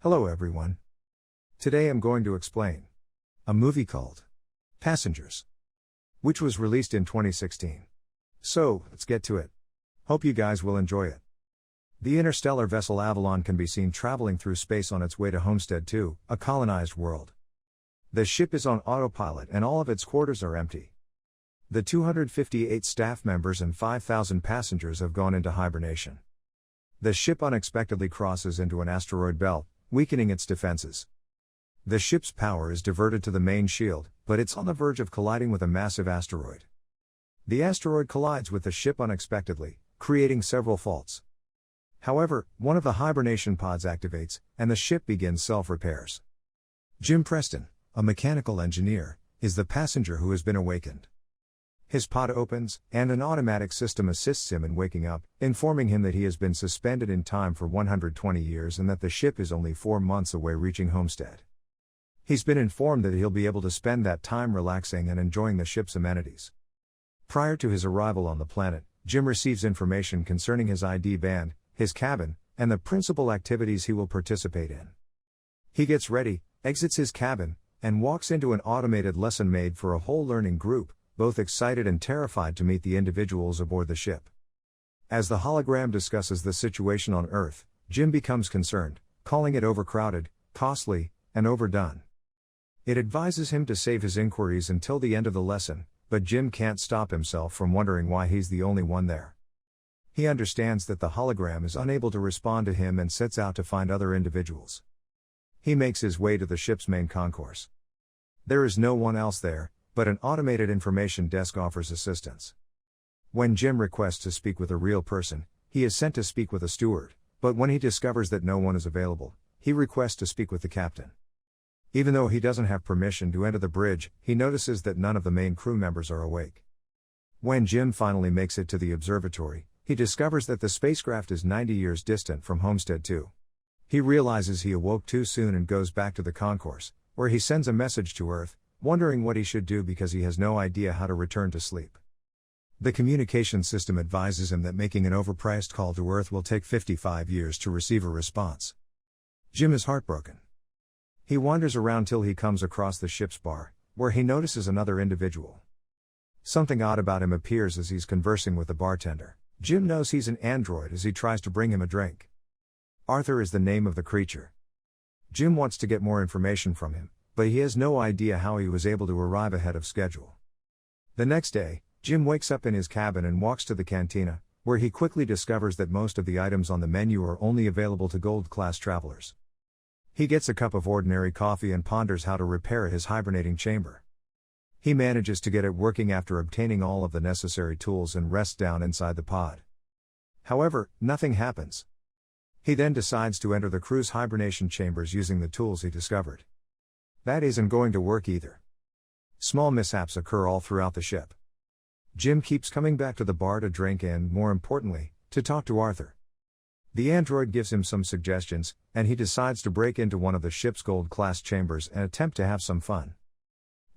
Hello everyone. Today I'm going to explain a movie called Passengers, which was released in 2016. So, let's get to it. Hope you guys will enjoy it. The interstellar vessel Avalon can be seen traveling through space on its way to Homestead 2, a colonized world. The ship is on autopilot and all of its quarters are empty. The 258 staff members and 5,000 passengers have gone into hibernation. The ship unexpectedly crosses into an asteroid belt, weakening its defenses. The ship's power is diverted to the main shield, but it's on the verge of colliding with a massive asteroid. The asteroid collides with the ship unexpectedly, creating several faults. However, one of the hibernation pods activates, and the ship begins self-repairs. Jim Preston, a mechanical engineer, is the passenger who has been awakened. His pod opens, and an automatic system assists him in waking up, informing him that he has been suspended in time for 120 years and that the ship is only 4 months away reaching Homestead. He's been informed that he'll be able to spend that time relaxing and enjoying the ship's amenities. Prior to his arrival on the planet, Jim receives information concerning his ID band, his cabin, and the principal activities he will participate in. He gets ready, exits his cabin, and walks into an automated lesson made for a whole learning group, both excited and terrified to meet the individuals aboard the ship. As the hologram discusses the situation on Earth, Jim becomes concerned, calling it overcrowded, costly, and overdone. It advises him to save his inquiries until the end of the lesson, but Jim can't stop himself from wondering why he's the only one there. He understands that the hologram is unable to respond to him and sets out to find other individuals. He makes his way to the ship's main concourse. There is no one else there, but an automated information desk offers assistance. When Jim requests to speak with a real person, he is sent to speak with a steward, but when he discovers that no one is available, he requests to speak with the captain. Even though he doesn't have permission to enter the bridge, he notices that none of the main crew members are awake. When Jim finally makes it to the observatory, he discovers that the spacecraft is 90 years distant from Homestead 2. He realizes he awoke too soon and goes back to the concourse, where he sends a message to Earth, wondering what he should do because he has no idea how to return to sleep. The communication system advises him that making an overpriced call to Earth will take 55 years to receive a response. Jim is heartbroken. He wanders around till he comes across the ship's bar, where he notices another individual. Something odd about him appears as he's conversing with the bartender. Jim knows he's an android as he tries to bring him a drink. Arthur is the name of the creature. Jim wants to get more information from him, but he has no idea how he was able to arrive ahead of schedule. The next day, Jim wakes up in his cabin and walks to the cantina, where he quickly discovers that most of the items on the menu are only available to gold-class travelers. He gets a cup of ordinary coffee and ponders how to repair his hibernating chamber. He manages to get it working after obtaining all of the necessary tools and rests down inside the pod. However, nothing happens. He then decides to enter the crew's hibernation chambers using the tools he discovered. That isn't going to work either. Small mishaps occur all throughout the ship. Jim keeps coming back to the bar to drink and, more importantly, to talk to Arthur. The android gives him some suggestions, and he decides to break into one of the ship's gold-class chambers and attempt to have some fun.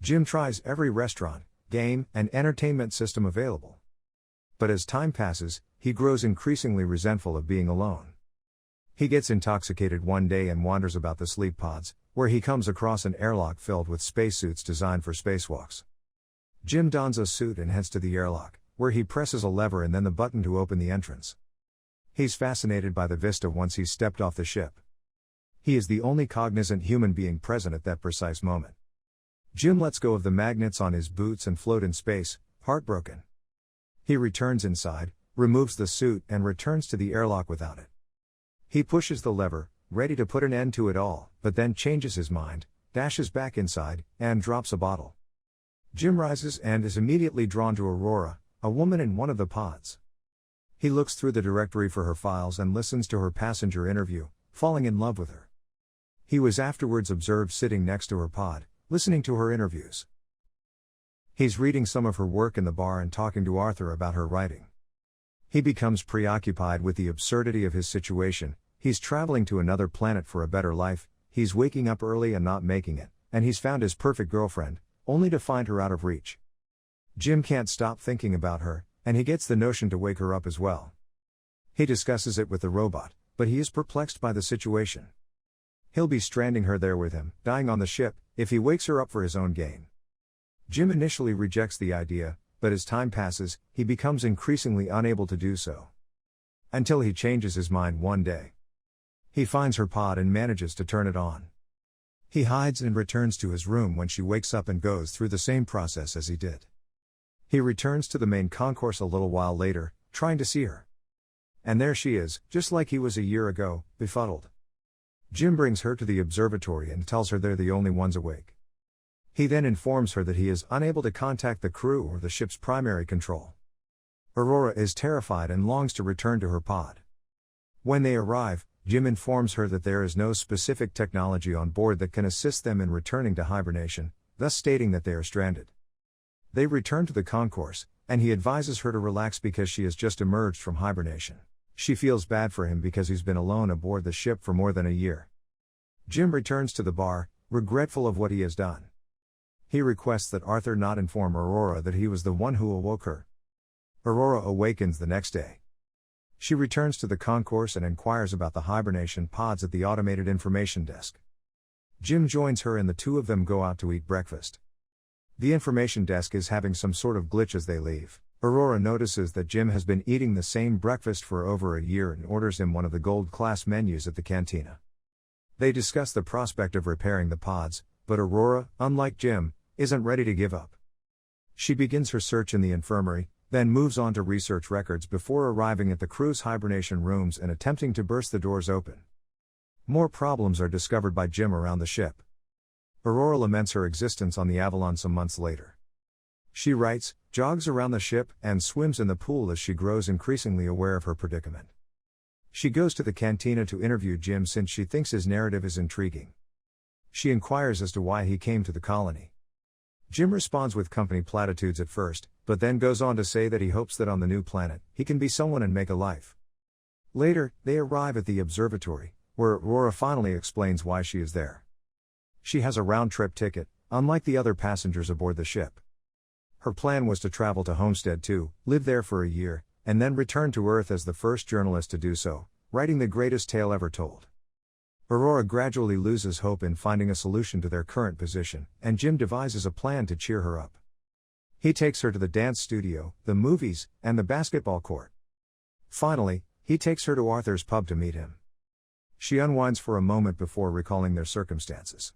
Jim tries every restaurant, game, and entertainment system available. But as time passes, he grows increasingly resentful of being alone. He gets intoxicated one day and wanders about the sleep pods, where he comes across an airlock filled with spacesuits designed for spacewalks. Jim dons a suit and heads to the airlock, where he presses a lever and then the button to open the entrance. He's fascinated by the vista once he's stepped off the ship. He is the only cognizant human being present at that precise moment. Jim lets go of the magnets on his boots and float in space, heartbroken. He returns inside, removes the suit and returns to the airlock without it. He pushes the lever, ready to put an end to it all, but then changes his mind, dashes back inside, and drops a bottle. Jim rises and is immediately drawn to Aurora, a woman in one of the pods. He looks through the directory for her files and listens to her passenger interview, falling in love with her. He was afterwards observed sitting next to her pod, listening to her interviews. He's reading some of her work in the bar and talking to Arthur about her writing. He becomes preoccupied with the absurdity of his situation. He's traveling to another planet for a better life, he's waking up early and not making it, and he's found his perfect girlfriend, only to find her out of reach. Jim can't stop thinking about her, and he gets the notion to wake her up as well. He discusses it with the robot, but he is perplexed by the situation. He'll be stranding her there with him, dying on the ship, if he wakes her up for his own gain. Jim initially rejects the idea, but as time passes, he becomes increasingly unable to do so. Until he changes his mind one day. He finds her pod and manages to turn it on. He hides and returns to his room when she wakes up and goes through the same process as he did. He returns to the main concourse a little while later, trying to see her. And there she is, just like he was a year ago, befuddled. Jim brings her to the observatory and tells her they're the only ones awake. He then informs her that he is unable to contact the crew or the ship's primary control. Aurora is terrified and longs to return to her pod. When they arrive, Jim informs her that there is no specific technology on board that can assist them in returning to hibernation, thus stating that they are stranded. They return to the concourse, and he advises her to relax because she has just emerged from hibernation. She feels bad for him because he's been alone aboard the ship for more than a year. Jim returns to the bar, regretful of what he has done. He requests that Arthur not inform Aurora that he was the one who awoke her. Aurora awakens the next day. She returns to the concourse and inquires about the hibernation pods at the automated information desk. Jim joins her and the two of them go out to eat breakfast. The information desk is having some sort of glitch as they leave. Aurora notices that Jim has been eating the same breakfast for over a year and orders him one of the gold-class menus at the cantina. They discuss the prospect of repairing the pods, but Aurora, unlike Jim, isn't ready to give up. She begins her search in the infirmary, then moves on to research records before arriving at the crew's hibernation rooms and attempting to burst the doors open. More problems are discovered by Jim around the ship. Aurora laments her existence on the Avalon some months later. She writes, jogs around the ship, and swims in the pool as she grows increasingly aware of her predicament. She goes to the cantina to interview Jim since she thinks his narrative is intriguing. She inquires as to why he came to the colony. Jim responds with company platitudes at first, but then goes on to say that he hopes that on the new planet, he can be someone and make a life. Later, they arrive at the observatory, where Aurora finally explains why she is there. She has a round-trip ticket, unlike the other passengers aboard the ship. Her plan was to travel to Homestead 2, live there for a year, and then return to Earth as the first journalist to do so, writing the greatest tale ever told. Aurora gradually loses hope in finding a solution to their current position, and Jim devises a plan to cheer her up. He takes her to the dance studio, the movies, and the basketball court. Finally, he takes her to Arthur's pub to meet him. She unwinds for a moment before recalling their circumstances.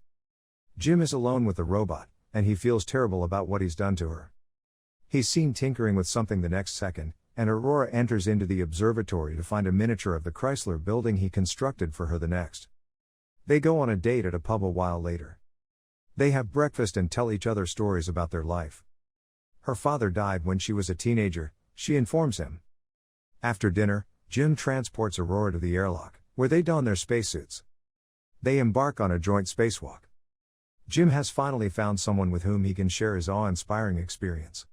Jim is alone with the robot, and he feels terrible about what he's done to her. He's seen tinkering with something the next second, and Aurora enters into the observatory to find a miniature of the Chrysler building he constructed for her the next. They go on a date at a pub a while later. They have breakfast and tell each other stories about their life. Her father died when she was a teenager, she informs him. After dinner, Jim transports Aurora to the airlock, where they don their spacesuits. They embark on a joint spacewalk. Jim has finally found someone with whom he can share his awe-inspiring experience.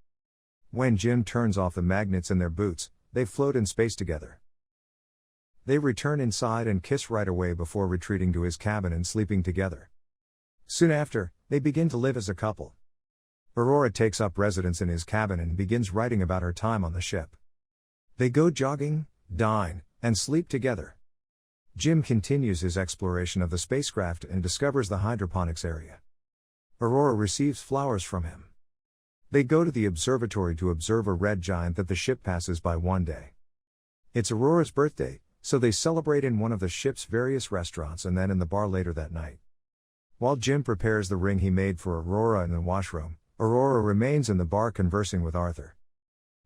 When Jim turns off the magnets in their boots, they float in space together. They return inside and kiss right away before retreating to his cabin and sleeping together. Soon after, they begin to live as a couple. Aurora takes up residence in his cabin and begins writing about her time on the ship. They go jogging, dine, and sleep together. Jim continues his exploration of the spacecraft and discovers the hydroponics area. Aurora receives flowers from him. They go to the observatory to observe a red giant that the ship passes by one day. It's Aurora's birthday, so they celebrate in one of the ship's various restaurants and then in the bar later that night. While Jim prepares the ring he made for Aurora in the washroom, Aurora remains in the bar conversing with Arthur.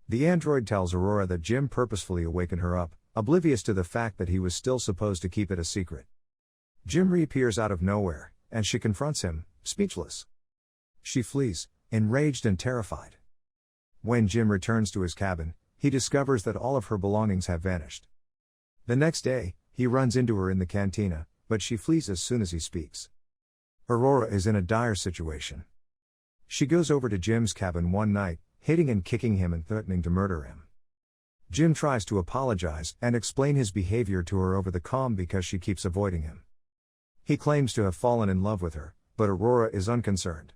The android tells Aurora that Jim purposefully awakened her up, oblivious to the fact that he was still supposed to keep it a secret. Jim reappears out of nowhere, and she confronts him, speechless. She flees, enraged and terrified. When Jim returns to his cabin, he discovers that all of her belongings have vanished. The next day, he runs into her in the cantina, but she flees as soon as he speaks. Aurora is in a dire situation. She goes over to Jim's cabin one night, hitting and kicking him and threatening to murder him. Jim tries to apologize and explain his behavior to her over the comm because she keeps avoiding him. He claims to have fallen in love with her, but Aurora is unconcerned.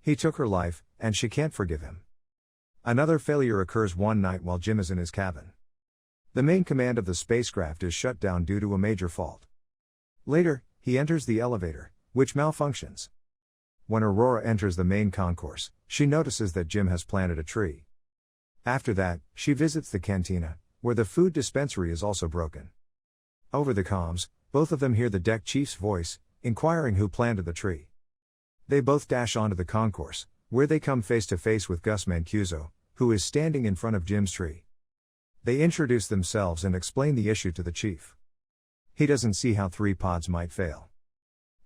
He took her life, and she can't forgive him. Another failure occurs one night while Jim is in his cabin. The main command of the spacecraft is shut down due to a major fault. Later, he enters the elevator, which malfunctions. When Aurora enters the main concourse, she notices that Jim has planted a tree. After that, she visits the cantina, where the food dispensary is also broken. Over the comms, both of them hear the deck chief's voice, inquiring who planted the tree. They both dash onto the concourse, where they come face to face with Gus Mancuso, who is standing in front of Jim's tree. They introduce themselves and explain the issue to the chief. He doesn't see how 3 pods might fail.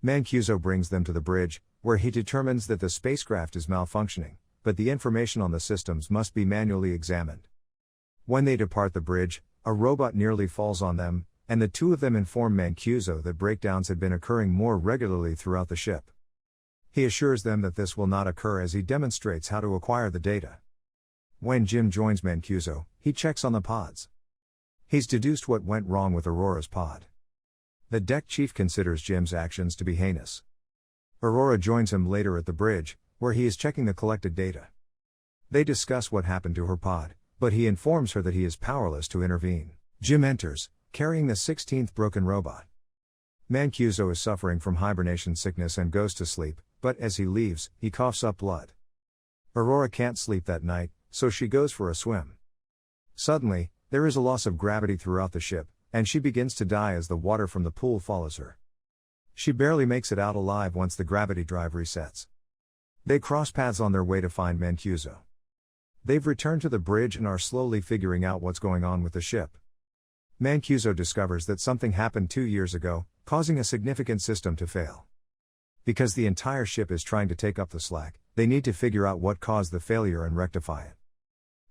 Mancuso brings them to the bridge, where he determines that the spacecraft is malfunctioning, but the information on the systems must be manually examined. When they depart the bridge, a robot nearly falls on them, and the two of them inform Mancuso that breakdowns had been occurring more regularly throughout the ship. He assures them that this will not occur as he demonstrates how to acquire the data. When Jim joins Mancuso, he checks on the pods. He's deduced what went wrong with Aurora's pod. The deck chief considers Jim's actions to be heinous. Aurora joins him later at the bridge, where he is checking the collected data. They discuss what happened to her pod, but he informs her that he is powerless to intervene. Jim enters, carrying the 16th broken robot. Mancuso is suffering from hibernation sickness and goes to sleep, but as he leaves, he coughs up blood. Aurora can't sleep that night, so she goes for a swim. Suddenly, there is a loss of gravity throughout the ship, and she begins to die as the water from the pool follows her. She barely makes it out alive once the gravity drive resets. They cross paths on their way to find Mancuso. They've returned to the bridge and are slowly figuring out what's going on with the ship. Mancuso discovers that something happened 2 years ago, causing a significant system to fail. Because the entire ship is trying to take up the slack, they need to figure out what caused the failure and rectify it.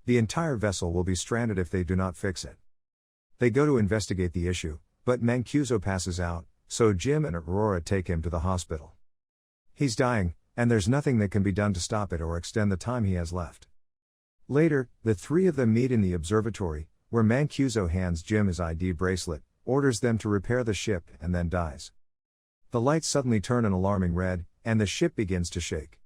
The entire vessel will be stranded if they do not fix it. They go to investigate the issue, but Mancuso passes out, so Jim and Aurora take him to the hospital. He's dying, and there's nothing that can be done to stop it or extend the time he has left. Later, the three of them meet in the observatory, where Mancuso hands Jim his ID bracelet, orders them to repair the ship, and then dies. The lights suddenly turn an alarming red, and the ship begins to shake.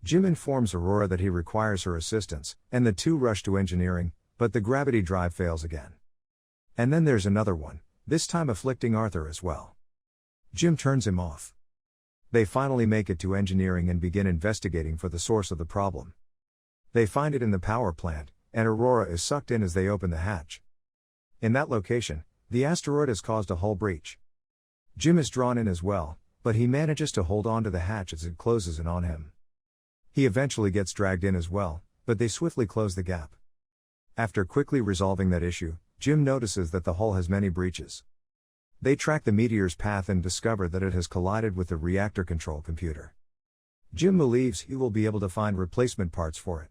Jim informs Aurora that he requires her assistance, and the two rush to engineering, but the gravity drive fails again. And then there's another one, this time afflicting Arthur as well. Jim turns him off. They finally make it to engineering and begin investigating for the source of the problem. They find it in the power plant, and Aurora is sucked in as they open the hatch. In that location, the asteroid has caused a hull breach. Jim is drawn in as well, but he manages to hold on to the hatch as it closes in on him. He eventually gets dragged in as well, but they swiftly close the gap. After quickly resolving that issue, Jim notices that the hull has many breaches. They track the meteor's path and discover that it has collided with the reactor control computer. Jim believes he will be able to find replacement parts for it.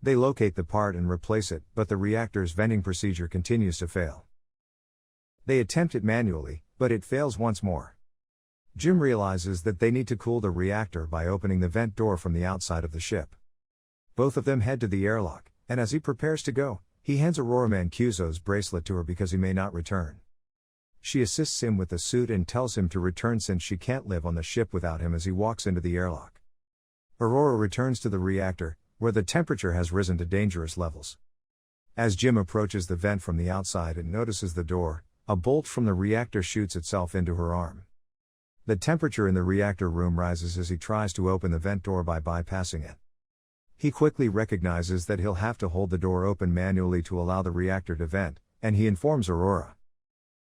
They locate the part and replace it, but the reactor's venting procedure continues to fail. They attempt it manually, but it fails once more. Jim realizes that they need to cool the reactor by opening the vent door from the outside of the ship. Both of them head to the airlock, and as he prepares to go, he hands Aurora Mancuso's bracelet to her because he may not return. She assists him with the suit and tells him to return since she can't live on the ship without him as he walks into the airlock. Aurora returns to the reactor, where the temperature has risen to dangerous levels. As Jim approaches the vent from the outside and notices the door, a bolt from the reactor shoots itself into her arm. The temperature in the reactor room rises as he tries to open the vent door by bypassing it. He quickly recognizes that he'll have to hold the door open manually to allow the reactor to vent, and he informs Aurora.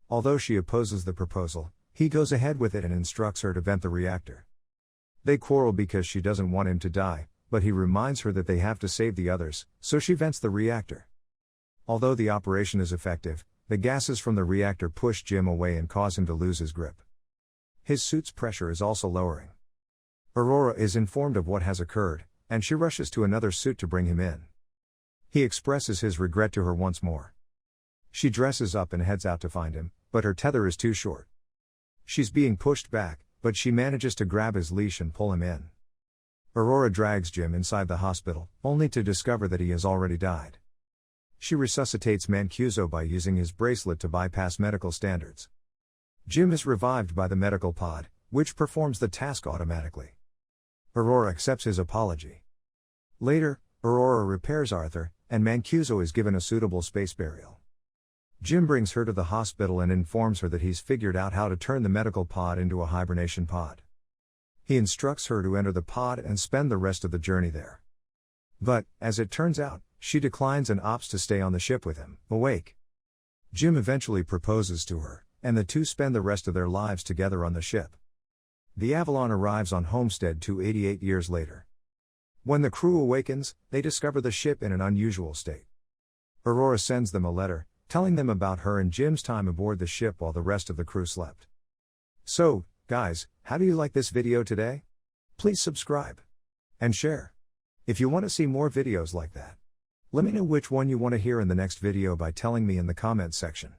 Although she opposes the proposal, he goes ahead with it and instructs her to vent the reactor. They quarrel because she doesn't want him to die, but he reminds her that they have to save the others, so she vents the reactor. Although the operation is effective, the gases from the reactor push Jim away and cause him to lose his grip. His suit's pressure is also lowering. Aurora is informed of what has occurred, and she rushes to another suit to bring him in. He expresses his regret to her once more. She dresses up and heads out to find him, but her tether is too short. She's being pushed back, but she manages to grab his leash and pull him in. Aurora drags Jim inside the hospital, only to discover that he has already died. She resuscitates Mancuso by using his bracelet to bypass medical standards. Jim is revived by the medical pod, which performs the task automatically. Aurora accepts his apology. Later, Aurora repairs Arthur, and Mancuso is given a suitable space burial. Jim brings her to the hospital and informs her that he's figured out how to turn the medical pod into a hibernation pod. He instructs her to enter the pod and spend the rest of the journey there. But, as it turns out, she declines and opts to stay on the ship with him, awake. Jim eventually proposes to her, and the two spend the rest of their lives together on the ship. The Avalon arrives on Homestead 288 years later. When the crew awakens, they discover the ship in an unusual state. Aurora sends them a letter, telling them about her and Jim's time aboard the ship while the rest of the crew slept. So, guys, how do you like this video today? Please subscribe and share. If you want to see more videos like that, let me know which one you want to hear in the next video by telling me in the comments section.